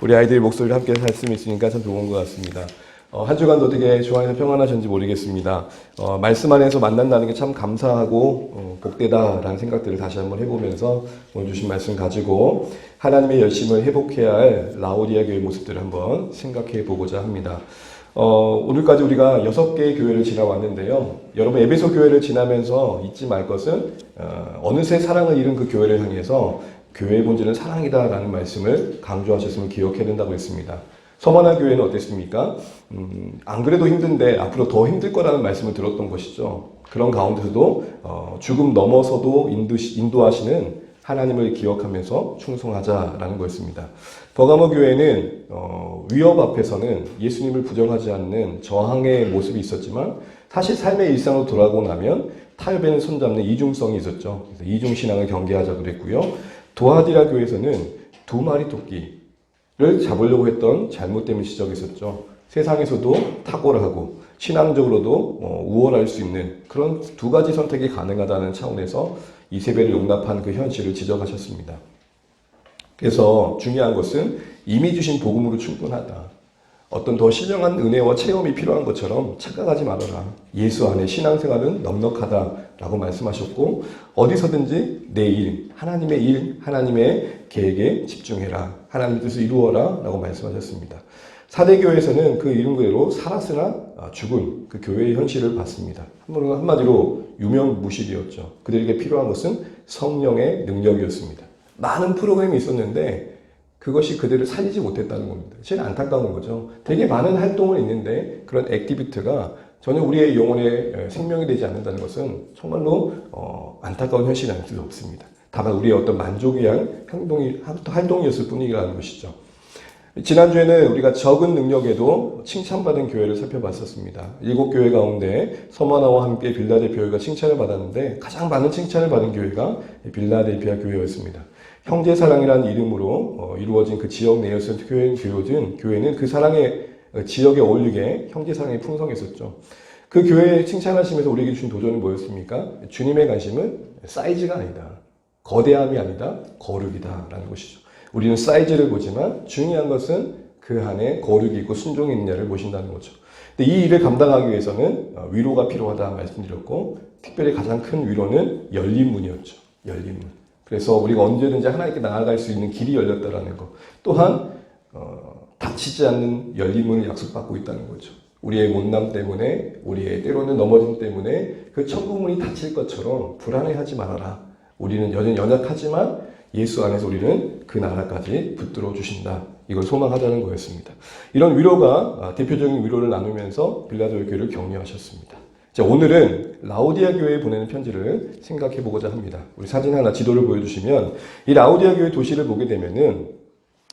우리 아이들이 목소리를 함께 할 수 있으니까 참 좋은 것 같습니다. 한 주간도 어떻게 주안에서 평안하셨는지 모르겠습니다. 말씀 안에서 만난다는 게 참 감사하고 복되다라는 생각들을 다시 한번 해보면서 오늘 주신 말씀 가지고 하나님의 열심을 회복해야 할 라오디아 교회 모습들을 한번 생각해 보고자 합니다. 오늘까지 우리가 6개의 교회를 지나왔는데요. 여러분 에베소 교회를 지나면서 잊지 말 것은 어느새 사랑을 잃은 그 교회를 향해서 교회의 본질은 사랑이다라는 말씀을 강조하셨음을 기억해야 된다고 했습니다. 서머나 교회는 어땠습니까? 안 그래도 힘든데 앞으로 더 힘들 거라는 말씀을 들었던 것이죠. 그런 가운데서도 죽음 넘어서도 인도하시는 하나님을 기억하면서 충성하자라는 거였습니다. 버가모 교회는 위협 앞에서는 예수님을 부정하지 않는 저항의 모습이 있었지만 사실 삶의 일상으로 돌아오고 나면 타협에는 손잡는 이중성이 있었죠. 그래서 이중신앙을 경계하자 그랬고요. 도하디라 교회에서는 두 마리 토끼를 잡으려고 했던 잘못됨을 지적했었죠. 세상에서도 탁월하고 신앙적으로도 우월할 수 있는 그런 두 가지 선택이 가능하다는 차원에서 이세벨을 용납한 그 현실을 지적하셨습니다. 그래서 중요한 것은 이미 주신 복음으로 충분하다. 어떤 더 신령한 은혜와 체험이 필요한 것처럼 착각하지 말아라. 예수 안에 신앙생활은 넉넉하다라고 말씀하셨고 어디서든지 내 일, 하나님의 계획에 집중해라. 하나님의 뜻을 이루어라 라고 말씀하셨습니다. 사대교회에서는 그 이름 그대로 살았으나 죽은 그 교회의 현실을 봤습니다. 한마디로 유명무실이었죠. 그들에게 필요한 것은 성령의 능력이었습니다. 많은 프로그램이 있었는데 그것이 그들을 살리지 못했다는 겁니다. 제일 안타까운 거죠. 되게 많은 활동은 있는데 그런 액티비티가 전혀 우리의 영혼에 생명이 되지 않는다는 것은 정말로 안타까운 현실이 아닐 수 없습니다. 다만 우리의 어떤 만족을 위한 활동이었을 뿐이라는 것이죠. 지난주에는 우리가 적은 능력에도 칭찬받은 교회를 살펴봤었습니다. 7교회 가운데 서머나와 함께 빌라델피아 교회가 칭찬을 받았는데 가장 많은 칭찬을 받은 교회가 빌라델피아 교회였습니다. 형제사랑이라는 이름으로 이루어진 그 지역 내에서 교회는 그 사랑의 지역에 어울리게 형제사랑이 풍성했었죠. 그 교회에 칭찬하시면서 우리에게 주신 도전은 뭐였습니까? 주님의 관심은 사이즈가 아니다. 거대함이 아니다. 거룩이다 라는 것이죠. 우리는 사이즈를 보지만 중요한 것은 그 안에 거룩이 있고 순종이 있느냐를 보신다는 거죠. 근데 이 일을 감당하기 위해서는 위로가 필요하다 말씀드렸고 특별히 가장 큰 위로는 열린 문이었죠. 열린 문. 그래서 우리가 언제든지 하나님께 나아갈 수 있는 길이 열렸다라는 것. 또한 닫히지 않는 열린 문을 약속받고 있다는 거죠. 우리의 못남 때문에 우리의 때로는 넘어짐 때문에 그 천국문이 닫힐 것처럼 불안해하지 말아라. 우리는 여전히 연약하지만 예수 안에서 우리는 그 나라까지 붙들어 주신다. 이걸 소망하자는 거였습니다. 이런 위로가 대표적인 위로를 나누면서 빌라델피아 교회를 격려하셨습니다. 자, 오늘은 라오디아 교회에 보내는 편지를 생각해 보고자 합니다. 우리 사진 하나 지도를 보여주시면 이 라오디아 교회 도시를 보게 되면은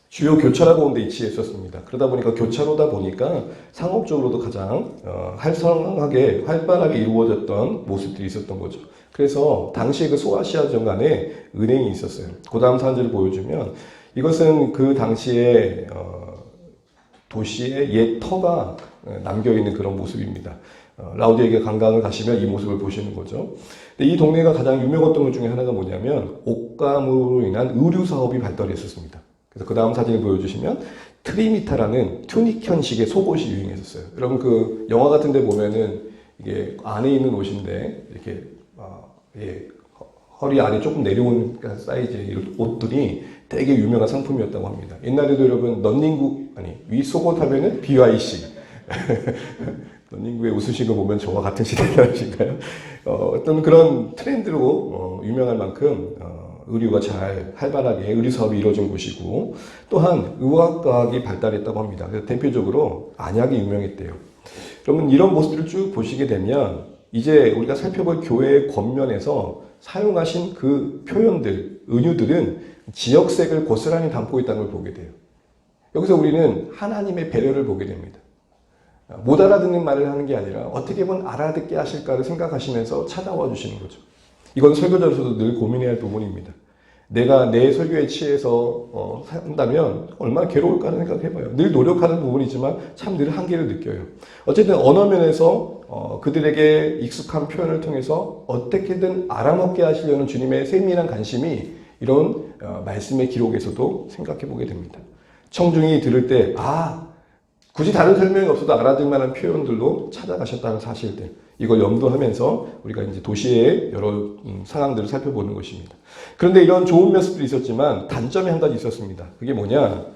주요 교차로 가운데 위치했었습니다. 그러다 보니까 교차로다 보니까 상업적으로도 가장 활발하게 이루어졌던 모습들이 있었던 거죠. 그래서 당시에 그 소아시아 정간에 은행이 있었어요. 그 다음 사진을 보여주면 이것은 그 당시에 도시의 옛 터가 남겨있는 그런 모습입니다. 라오디아에 관광을 가시면 이 모습을 보시는 거죠. 근데 이 동네가 가장 유명했던 것 중에 하나가 뭐냐면 옷감으로 인한 의류 사업이 발달했었습니다. 그래서 그 다음 사진을 보여주시면 트리미타라는 튜닉 형식의 속옷이 유행했었어요. 여러분 그 영화 같은 데 보면은 이게 안에 있는 옷인데 이렇게 허리 아래 조금 내려온 사이즈의 이런 옷들이 되게 유명한 상품이었다고 합니다. 옛날에도 여러분 위 속옷 하면은 BYC 런닝구에 웃으신 거 보면 저와 같은 시대라신가요? 어떤 그런 트렌드로 유명할 만큼 의류가 잘 활발하게 의류 사업이 이루어진 곳이고 또한 의학과학이 발달했다고 합니다. 그래서 대표적으로 안약이 유명했대요. 그러면 이런 모습들을 쭉 보시게 되면 이제 우리가 살펴볼 교회의 겉면에서 사용하신 그 표현들, 은유들은 지역색을 고스란히 담고 있다는 걸 보게 돼요. 여기서 우리는 하나님의 배려를 보게 됩니다. 못 알아듣는 말을 하는 게 아니라 어떻게 보면 알아듣게 하실까를 생각하시면서 찾아와 주시는 거죠. 이건 설교자로서도 늘 고민해야 할 부분입니다. 내가 내 설교에 취해서 한다면 얼마나 괴로울까를 생각해봐요. 늘 노력하는 부분이지만 참 늘 한계를 느껴요. 어쨌든 언어면에서 그들에게 익숙한 표현을 통해서 어떻게든 알아먹게 하시려는 주님의 세밀한 관심이 이런 말씀의 기록에서도 생각해 보게 됩니다. 청중이 들을 때 굳이 다른 설명이 없어도 알아들 만한 표현들로 찾아가셨다는 사실들, 이걸 염두하면서 우리가 이제 도시의 여러 상황들을 살펴보는 것입니다. 그런데 이런 좋은 모습들이 있었지만 단점이 한 가지 있었습니다. 그게 뭐냐?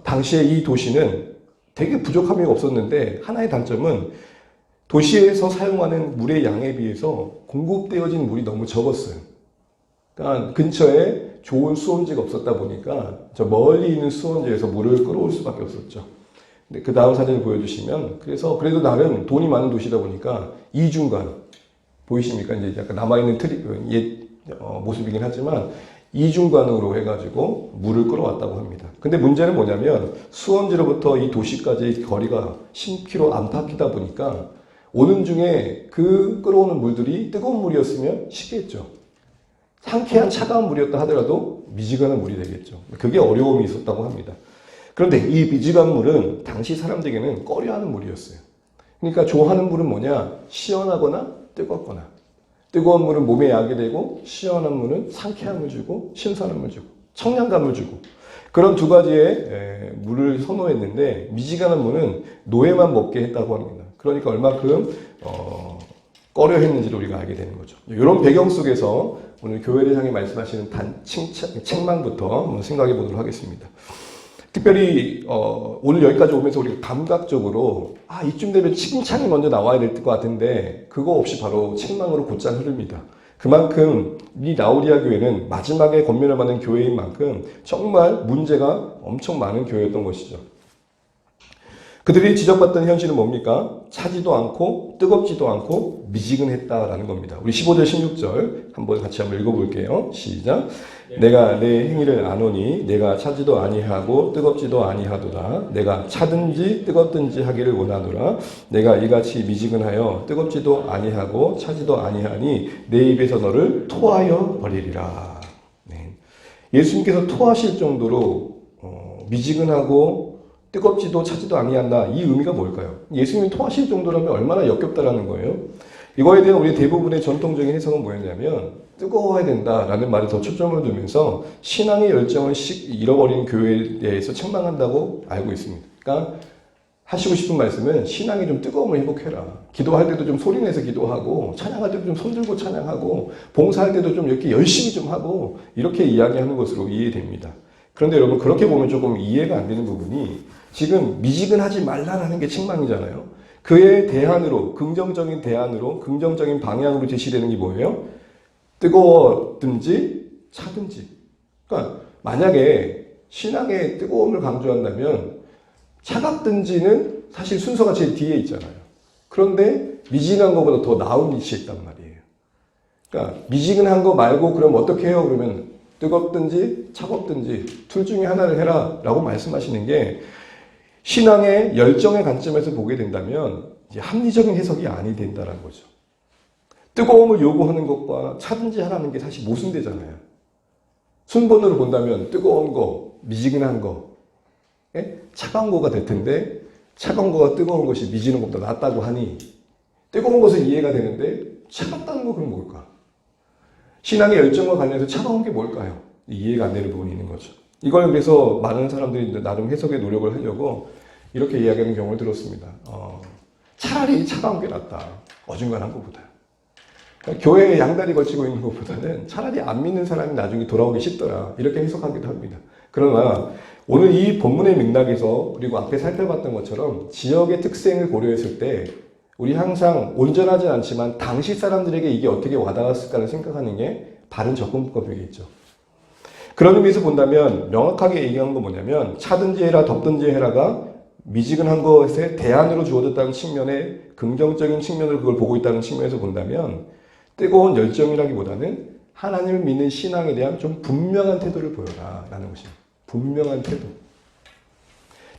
당시에 이 도시는 되게 부족함이 없었는데 하나의 단점은 도시에서 사용하는 물의 양에 비해서 공급되어진 물이 너무 적었어요. 그러니까 근처에 좋은 수원지가 없었다 보니까 저 멀리 있는 수원지에서 물을 끌어올 수밖에 없었죠. 근데 그 다음 사진을 보여주시면, 그래도 나름 돈이 많은 도시다 보니까 이중관 보이십니까? 이제 약간 남아있는 모습이긴 하지만 이중관으로 해가지고 물을 끌어왔다고 합니다. 근데 문제는 뭐냐면 수원지로부터 이 도시까지 거리가 10km 안팎이다 보니까 오는 중에 그 끌어오는 물들이 뜨거운 물이었으면 식겠죠. 상쾌한 차가운 물이었다 하더라도 미지근한 물이 되겠죠. 그게 어려움이 있었다고 합니다. 그런데 이 미지근한 물은 당시 사람들에게는 꺼려하는 물이었어요. 그러니까 좋아하는 물은 뭐냐? 시원하거나 뜨겁거나. 뜨거운 물은 몸에 약이 되고 시원한 물은 상쾌함을 주고 신선함을 주고 청량감을 주고, 그런 두 가지의 물을 선호했는데 미지근한 물은 노예만 먹게 했다고 합니다. 그러니까 얼마큼 꺼려했는지를 우리가 알게 되는 거죠. 이런 배경 속에서 오늘 교회를 향해 말씀하시는 책망부터 한번 생각해 보도록 하겠습니다. 특별히 오늘 여기까지 오면서 우리가 감각적으로 이쯤 되면 칭찬이 먼저 나와야 될 것 같은데 그거 없이 바로 책망으로 곧장 흐릅니다. 그만큼 이 라우디아 교회는 마지막에 권면을 받는 교회인 만큼 정말 문제가 엄청 많은 교회였던 것이죠. 그들이 지적받던 현실은 뭡니까? 차지도 않고 뜨겁지도 않고 미지근했다라는 겁니다. 우리 15절 16절 한번 같이 한번 읽어볼게요. 시작. 내가 내 행위를 아노니 내가 차지도 아니하고 뜨겁지도 아니하도다. 내가 차든지 뜨겁든지 하기를 원하노라. 내가 이같이 미지근하여 뜨겁지도 아니하고 차지도 아니하니 내 입에서 너를 토하여 버리리라. 네. 예수님께서 토하실 정도로 미지근하고 뜨겁지도 차지도 아니한다. 이 의미가 뭘까요? 예수님이 토하실 정도라면 얼마나 역겹다라는 거예요. 이거에 대한 우리 대부분의 전통적인 해석은 뭐였냐면 뜨거워야 된다라는 말에 더 초점을 두면서 신앙의 열정을 잃어버린 교회에 대해서 책망한다고 알고 있습니다. 그러니까 하시고 싶은 말씀은 신앙이 좀 뜨거움을 회복해라. 기도할 때도 좀 소리내서 기도하고 찬양할 때도 좀 손들고 찬양하고 봉사할 때도 좀 이렇게 열심히 좀 하고 이렇게 이야기하는 것으로 이해됩니다. 그런데 여러분 그렇게 보면 조금 이해가 안 되는 부분이 지금 미지근하지 말라라는 게 책망이잖아요. 그에 대안으로 긍정적인 대안으로 긍정적인 방향으로 제시되는 게 뭐예요? 뜨거웠든지 차든지. 그러니까 만약에 신앙의 뜨거움을 강조한다면 차갑든지는 사실 순서가 제일 뒤에 있잖아요. 그런데 미지근한 것보다 더 나은 위치에 있단 말이에요. 그러니까 미지근한 거 말고 그럼 어떻게 해요? 그러면 뜨겁든지 차갑든지 둘 중에 하나를 해라 라고 말씀하시는 게 신앙의 열정의 관점에서 보게 된다면 이제 합리적인 해석이 아니 된다는 거죠. 뜨거움을 요구하는 것과 차든지 하라는 게 사실 모순되잖아요. 순번으로 본다면 뜨거운 거, 미지근한 거, 차가운 거가 될 텐데 차가운 거가 뜨거운 것이 미지는 것보다 낫다고 하니 뜨거운 것은 이해가 되는데 차갑다는 거 그럼 뭘까? 신앙의 열정과 관련해서 차가운 게 뭘까요? 이해가 안 되는 부분이 있는 거죠. 이걸 그래서 많은 사람들이 나름 해석의 노력을 하려고 이렇게 이야기하는 경우를 들었습니다. 차라리 차가운 게 낫다. 어중간한 것보다. 그러니까 교회에 양다리 걸치고 있는 것보다는 차라리 안 믿는 사람이 나중에 돌아오기 쉽더라. 이렇게 해석하기도 합니다. 그러나 오늘 이 본문의 맥락에서 그리고 앞에 살펴봤던 것처럼 지역의 특성을 고려했을 때 우리 항상 온전하진 않지만 당시 사람들에게 이게 어떻게 와닿았을까를 생각하는 게 바른 접근법이겠죠. 그런 의미에서 본다면 명확하게 얘기한 건 뭐냐면 차든지 해라 덥든지 해라가 미지근한 것에 대안으로 주어졌다는 측면에 긍정적인 측면으로 그걸 보고 있다는 측면에서 본다면 뜨거운 열정이라기보다는 하나님을 믿는 신앙에 대한 좀 분명한 태도를 보여라 라는 것입니다. 분명한 태도.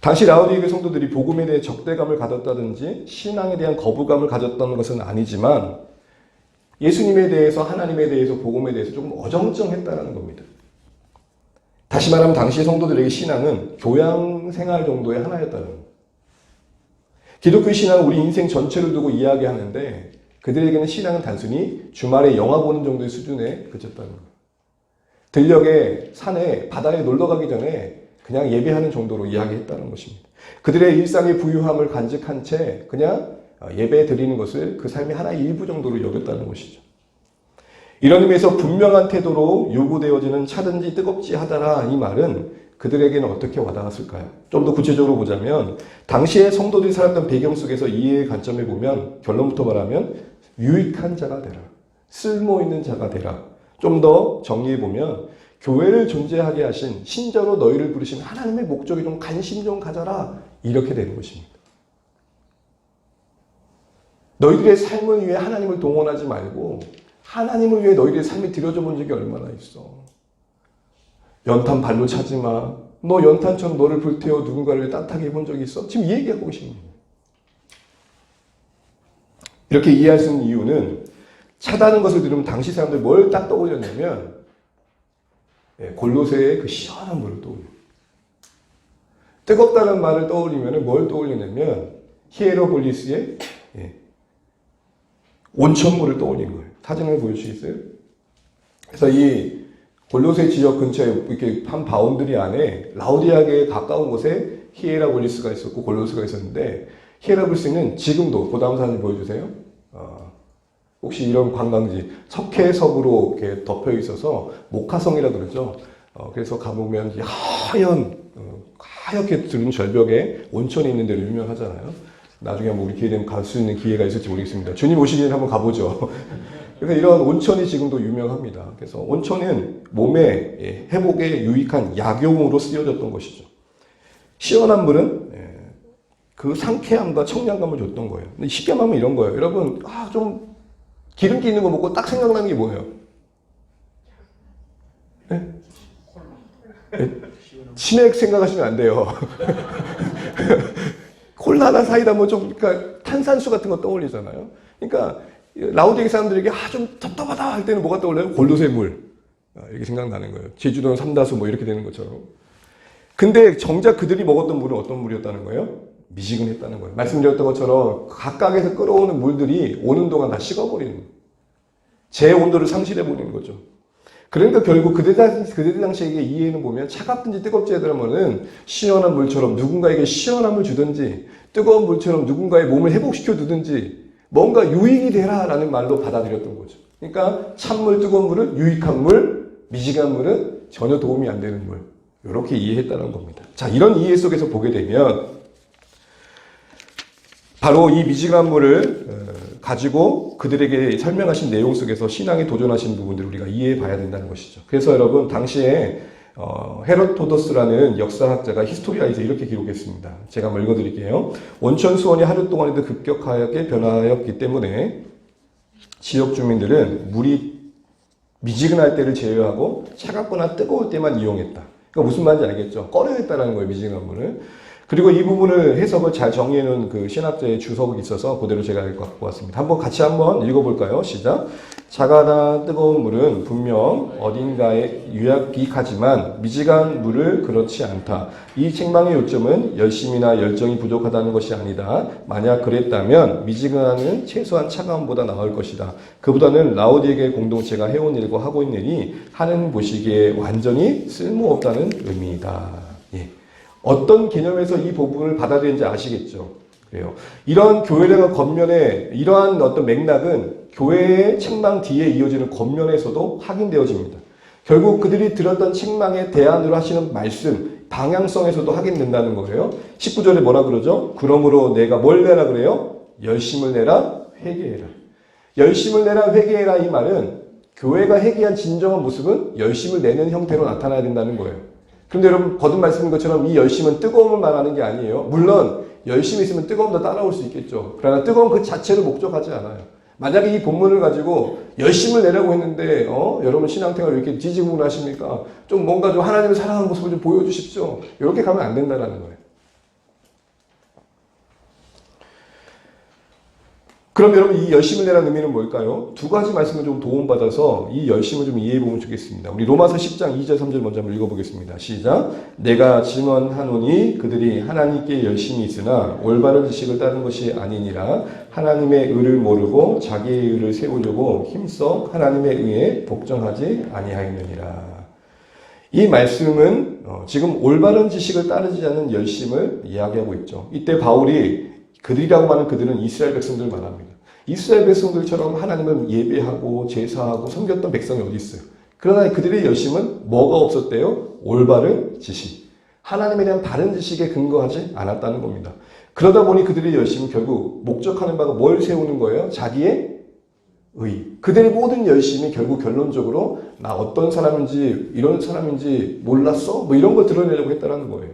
당시 라우디게 성도들이 복음에 대해 적대감을 가졌다든지 신앙에 대한 거부감을 가졌다는 것은 아니지만 예수님에 대해서 하나님에 대해서 복음에 대해서 조금 어정쩡했다는 겁니다. 다시 말하면 당시 성도들에게 신앙은 교양 생활 정도의 하나였다는 겁니다. 기독교 신앙은 우리 인생 전체를 두고 이야기하는데 그들에게는 신앙은 단순히 주말에 영화 보는 정도의 수준에 그쳤다는 겁니다. 들녘에 산에 바다에 놀러 가기 전에 그냥 예배하는 정도로 이야기했다는 것입니다. 그들의 일상의 부유함을 간직한 채 그냥 예배 드리는 것을 그 삶의 하나의 일부 정도로 여겼다는 것이죠. 이런 의미에서 분명한 태도로 요구되어지는 차든지 뜨겁지 하다라 이 말은 그들에게는 어떻게 와닿았을까요? 좀 더 구체적으로 보자면 당시에 성도들이 살았던 배경 속에서 이해의 관점에 보면 결론부터 말하면 유익한 자가 되라. 쓸모있는 자가 되라. 좀 더 정리해보면 교회를 존재하게 하신 신자로 너희를 부르신 하나님의 목적에 좀 관심 좀 가져라. 이렇게 되는 것입니다. 너희들의 삶을 위해 하나님을 동원하지 말고 하나님을 위해 너희들의 삶이 들여져 본 적이 얼마나 있어. 연탄 발로 차지 마. 너 연탄처럼 너를 불태워 누군가를 따뜻하게 해본 적이 있어? 지금 이 얘기하고 계신 거예요. 이렇게 이해할 수 있는 이유는 차다는 것을 들으면 당시 사람들이 뭘 딱 떠올렸냐면 골로새의 그 시원한 물을 떠올려요. 뜨겁다는 말을 떠올리면 뭘 떠올리냐면 히에로폴리스의 온천물을 떠올리는 거예요. 사진을 보여주시겠어요? 그래서 이 골로새 지역 근처에 이렇게 한 바운드리 안에 라우디아계에 가까운 곳에 히에라폴리스가 있었고 골로새가 있었는데 히에라폴리스는 지금도 그 다음 사진 보여주세요. 혹시 이런 관광지 석회석으로 이렇게 덮여 있어서 목화성이라 그러죠. 그래서 가보면 하얗게 들은 절벽에 온천이 있는 데로 유명하잖아요. 나중에 한번 우리 기회 되면 갈 수 있는 기회가 있을지 모르겠습니다. 주님 오시기 전에 한번 가보죠. 그래서 이런 온천이 지금도 유명합니다. 그래서 온천은 몸의 회복에 유익한 약용으로 쓰여졌던 것이죠. 시원한 물은 그 상쾌함과 청량감을 줬던 거예요. 근데 쉽게 말하면 이런 거예요. 여러분, 좀 기름기 있는 거 먹고 딱 생각나는 게 뭐예요? 네? 네? 치맥 생각하시면 안 돼요. 콜라나 사이다 그러니까 탄산수 같은 거 떠올리잖아요. 그러니까 라우디게 사람들에게 좀 답답하다 할 때는 뭐가 떠올라요? 골로새 물. 이렇게 생각나는 거예요. 제주도는 삼다수 이렇게 되는 것처럼. 근데 정작 그들이 먹었던 물은 어떤 물이었다는 거예요? 미지근했다는 거예요. 말씀드렸던 것처럼 각각에서 끌어오는 물들이 오는 동안 다 식어버리는 거예요. 제 온도를 상실해버리는 거죠. 그러니까 결국 그들 당시에게 이해는 보면 차갑든지 뜨겁지 하더라면은 시원한 물처럼 누군가에게 시원함을 주든지 뜨거운 물처럼 누군가의 몸을 회복시켜 두든지 뭔가 유익이 되라라는 말로 받아들였던 거죠. 그러니까 찬물, 뜨거운 물은 유익한 물, 미지근한 물은 전혀 도움이 안 되는 물. 이렇게 이해했다는 겁니다. 자, 이런 이해 속에서 보게 되면 바로 이 미지근한 물을 가지고 그들에게 설명하신 내용 속에서 신앙에 도전하신 부분들을 우리가 이해해 봐야 된다는 것이죠. 그래서 여러분 당시에 헤로토도스라는 역사학자가 히스토리아에서 이렇게 기록했습니다. 제가 한번 읽어드릴게요. 온천 수온이 하루 동안에도 급격하게 변화하였기 때문에 지역 주민들은 물이 미지근할 때를 제외하고 차갑거나 뜨거울 때만 이용했다. 그러니까 무슨 말인지 알겠죠? 꺼려했다는 거예요, 미지근한 물을. 그리고 이 부분을 해석을 잘 정리해놓은 그 신학자의 주석이 있어서 그대로 제가 갖고 왔습니다. 같이 한번 읽어볼까요? 시작. 차가나 뜨거운 물은 분명 어딘가에 유익하지만 미지근한 물을 그렇지 않다. 이 책망의 요점은 열심이나 열정이 부족하다는 것이 아니다. 만약 그랬다면 미지근함은 최소한 차가움보다 나을 것이다. 그보다는 라우디에게 공동체가 해온 일과 하고 있는 일이 하는 보시기에 완전히 쓸모없다는 의미이다. 예. 어떤 개념에서 이 부분을 받아들이는지 아시겠죠? 그래요. 이러한 교회라는 겉면에 이러한 어떤 맥락은 교회의 책망 뒤에 이어지는 겉면에서도 확인되어집니다. 결국 그들이 들었던 책망에 대안으로 하시는 말씀, 방향성에서도 확인된다는 거예요. 19절에 뭐라 그러죠? 그러므로 내가 뭘 내라 그래요? 열심을 내라, 회개해라. 열심을 내라, 회개해라 이 말은 교회가 회개한 진정한 모습은 열심을 내는 형태로 나타나야 된다는 거예요. 그런데 여러분 거듭 말씀인 것처럼 이 열심은 뜨거움을 말하는 게 아니에요. 물론 열심히 있으면 뜨거움도 따라올 수 있겠죠. 그러나 뜨거움 그 자체를 목적하지 않아요. 만약에 이 본문을 가지고 열심을 내라고 했는데 여러분 신앙생활 왜 이렇게 지지국을 하십니까? 좀 뭔가 좀 하나님을 사랑하는 모습을 좀 보여주십시오. 이렇게 가면 안 된다는 거예요. 그럼 여러분 이 열심을 내라는 의미는 뭘까요? 두 가지 말씀을 좀 도움받아서 이 열심을 좀 이해해보면 좋겠습니다. 우리 로마서 10장 2절 3절 먼저 한번 읽어보겠습니다. 시작. 내가 증언하노니 그들이 하나님께 열심히 있으나 올바른 지식을 따른 것이 아니니라. 하나님의 의를 모르고 자기의 의를 세우려고 힘써 하나님의 의에 복종하지 아니하였느니라. 이 말씀은 지금 올바른 지식을 따르지 않는 열심을 이야기하고 있죠. 이때 바울이 그들이라고 하는 그들은 이스라엘 백성들을 말합니다. 이스라엘 백성들처럼 하나님을 예배하고 제사하고 섬겼던 백성이 어디 있어요? 그러나 그들의 열심은 뭐가 없었대요? 올바른 지식. 하나님에 대한 바른 지식에 근거하지 않았다는 겁니다. 그러다 보니 그들의 열심은 결국 목적하는 바가 뭘 세우는 거예요? 자기의 의. 그들의 모든 열심이 결국 결론적으로 나 어떤 사람인지 이런 사람인지 몰랐어? 뭐 이런 걸 드러내려고 했다는 거예요.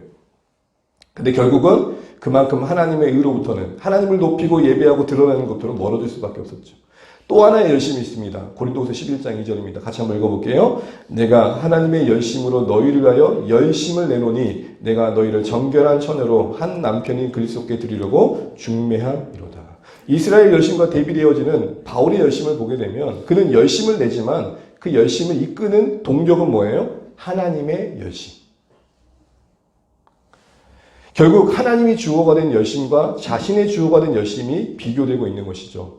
근데 결국은 그만큼 하나님의 의로부터는 하나님을 높이고 예배하고 드러내는 것들은 멀어질 수밖에 없었죠. 또 하나의 열심이 있습니다. 고린도후서 11장 2절입니다. 같이 한번 읽어볼게요. 내가 하나님의 열심으로 너희를 위하여 열심을 내노니 내가 너희를 정결한 처녀로 한 남편인 그리스도께 드리려고 중매함이로다. 이스라엘 열심과 대비되어지는 바울의 열심을 보게 되면 그는 열심을 내지만 그 열심을 이끄는 동력은 뭐예요? 하나님의 열심. 결국 하나님이 주어가 된 열심과 자신의 주어가 된 열심이 비교되고 있는 것이죠.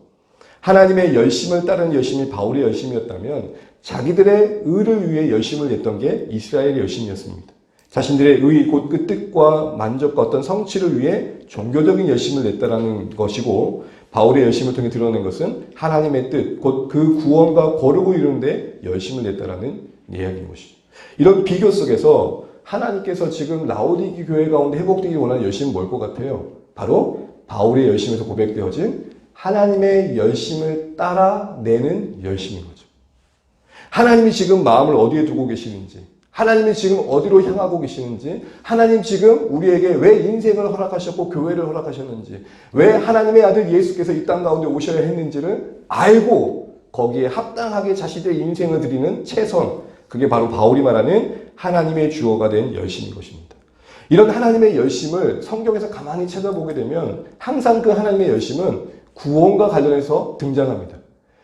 하나님의 열심을 따르는 열심이 바울의 열심이었다면 자기들의 의를 위해 열심을 냈던 게 이스라엘의 열심이었습니다. 자신들의 의, 곧 그 뜻과 만족과 어떤 성취를 위해 종교적인 열심을 냈다라는 것이고 바울의 열심을 통해 드러낸 것은 하나님의 뜻, 곧 그 구원과 거룩을 이루는 데 열심을 냈다라는 이야기인 것이죠. 이런 비교 속에서 하나님께서 지금 라오디게 교회 가운데 회복되기 원하는 열심은 뭘 것 같아요? 바로 바울의 열심에서 고백되어진 하나님의 열심을 따라내는 열심인 거죠. 하나님이 지금 마음을 어디에 두고 계시는지, 하나님이 지금 어디로 향하고 계시는지, 하나님 지금 우리에게 왜 인생을 허락하셨고 교회를 허락하셨는지, 왜 하나님의 아들 예수께서 이 땅 가운데 오셔야 했는지를 알고 거기에 합당하게 자신의 인생을 드리는 최선, 그게 바로 바울이 말하는 하나님의 주어가 된 열심인 것입니다. 이런 하나님의 열심을 성경에서 가만히 찾아보게 되면 항상 그 하나님의 열심은 구원과 관련해서 등장합니다.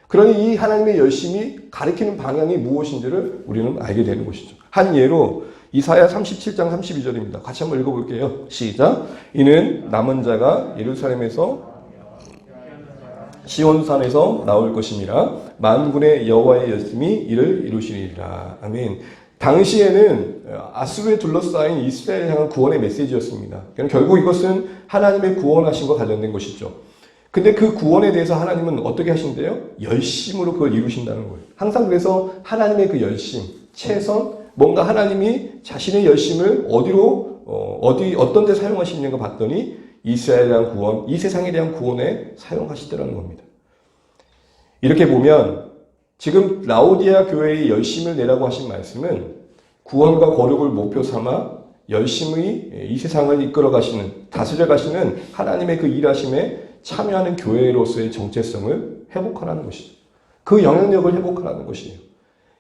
그러니 이 하나님의 열심이 가리키는 방향이 무엇인지를 우리는 알게 되는 것이죠. 한 예로 이사야 37장 32절입니다. 같이 한번 읽어볼게요. 시작. 이는 남은 자가 예루살렘에서 시온산에서 나올 것임이라 만군의 여호와의 열심이 이를 이루시리라. 아멘. 당시에는 아수르에 둘러싸인 이스라엘을 향한 구원의 메시지였습니다. 결국 이것은 하나님의 구원하심과 관련된 것이죠. 근데 그 구원에 대해서 하나님은 어떻게 하신대요? 열심으로 그걸 이루신다는 거예요. 항상 그래서 하나님의 그 열심, 최선, 뭔가 하나님이 자신의 열심을 어떤 데 사용하시는가 봤더니 이스라엘에 대한 구원, 이 세상에 대한 구원에 사용하시더라는 겁니다. 이렇게 보면 지금 라오디아 교회의 열심을 내라고 하신 말씀은 구원과 거룩을 목표 삼아 열심히 이 세상을 이끌어 가시는, 다스려 가시는 하나님의 그 일하심에 참여하는 교회로서의 정체성을 회복하라는 것이죠. 그 영향력을 회복하라는 것이에요.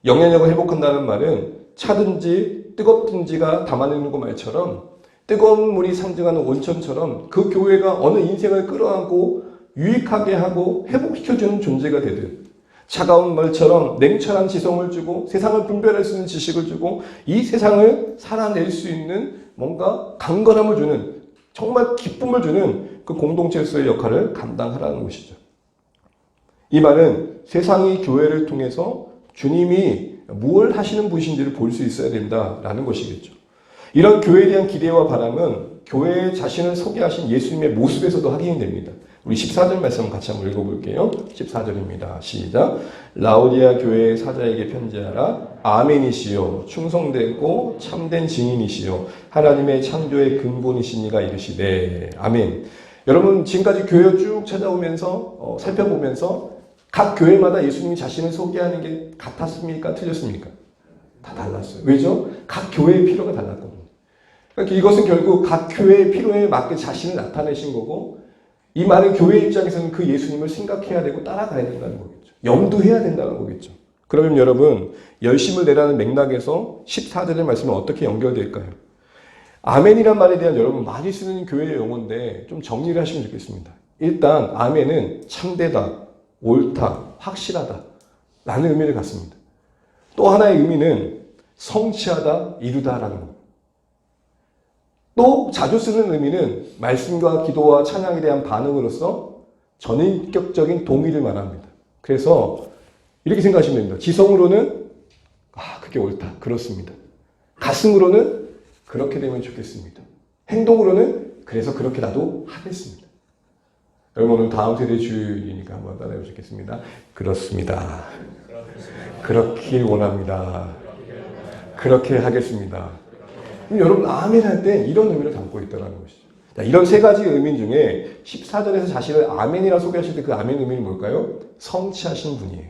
영향력을 회복한다는 말은 차든지 뜨겁든지가 담아내는 것 말처럼 뜨거운 물이 상징하는 온천처럼 그 교회가 어느 인생을 끌어안고 유익하게 하고 회복시켜주는 존재가 되든 차가운 물처럼 냉철한 지성을 주고 세상을 분별할 수 있는 지식을 주고 이 세상을 살아낼 수 있는 뭔가 강건함을 주는 정말 기쁨을 주는 그 공동체로서의 역할을 감당하라는 것이죠. 이 말은 세상이 교회를 통해서 주님이 무엇을 하시는 분이신지를 볼 수 있어야 된다라는 것이겠죠. 이런 교회에 대한 기대와 바람은 교회 자신을 소개하신 예수님의 모습에서도 확인됩니다. 우리 14절 말씀 같이 한번 읽어볼게요. 14절입니다. 시작. 라오디아 교회의 사자에게 편지하라. 아멘이시요 충성되고 참된 증인이시요 하나님의 창조의 근본이신 이가 이르시되. 아멘. 여러분 지금까지 교회 쭉 찾아오면서 살펴보면서 각 교회마다 예수님이 자신을 소개하는 게 같았습니까? 틀렸습니까? 다 달랐어요. 왜죠? 각 교회의 필요가 달랐거든요. 그러니까 이것은 결국 각 교회의 필요에 맞게 자신을 나타내신 거고 이 말은 교회 입장에서는 그 예수님을 생각해야 되고 따라가야 된다는 거겠죠. 염두해야 된다는 거겠죠. 그러면 여러분 열심을 내라는 맥락에서 14절의 말씀은 어떻게 연결될까요? 아멘이란 말에 대한 여러분 많이 쓰는 교회의 용어인데 좀 정리를 하시면 좋겠습니다. 일단 아멘은 참되다, 옳다, 확실하다 라는 의미를 갖습니다. 또 하나의 의미는 성취하다, 이루다라는 겁니다. 또 자주 쓰는 의미는 말씀과 기도와 찬양에 대한 반응으로서 전인격적인 동의를 말합니다. 그래서 이렇게 생각하시면 됩니다. 지성으로는 그게 옳다, 그렇습니다. 가슴으로는 그렇게 되면 좋겠습니다. 행동으로는 그래서 그렇게 나도 하겠습니다. 여러분 오늘 다음 세대 주일이니까 한번 따라해 보시겠습니다. 그렇습니다. 그렇길 원합니다. 그렇게 하겠습니다. 그럼 여러분 아멘 할 때 이런 의미를 담고 있다는 것이죠. 자, 이런 세 가지 의미 중에 14절에서 자신을 아멘이라 소개하실 때 그 아멘 의미는 뭘까요? 성취하신 분이에요.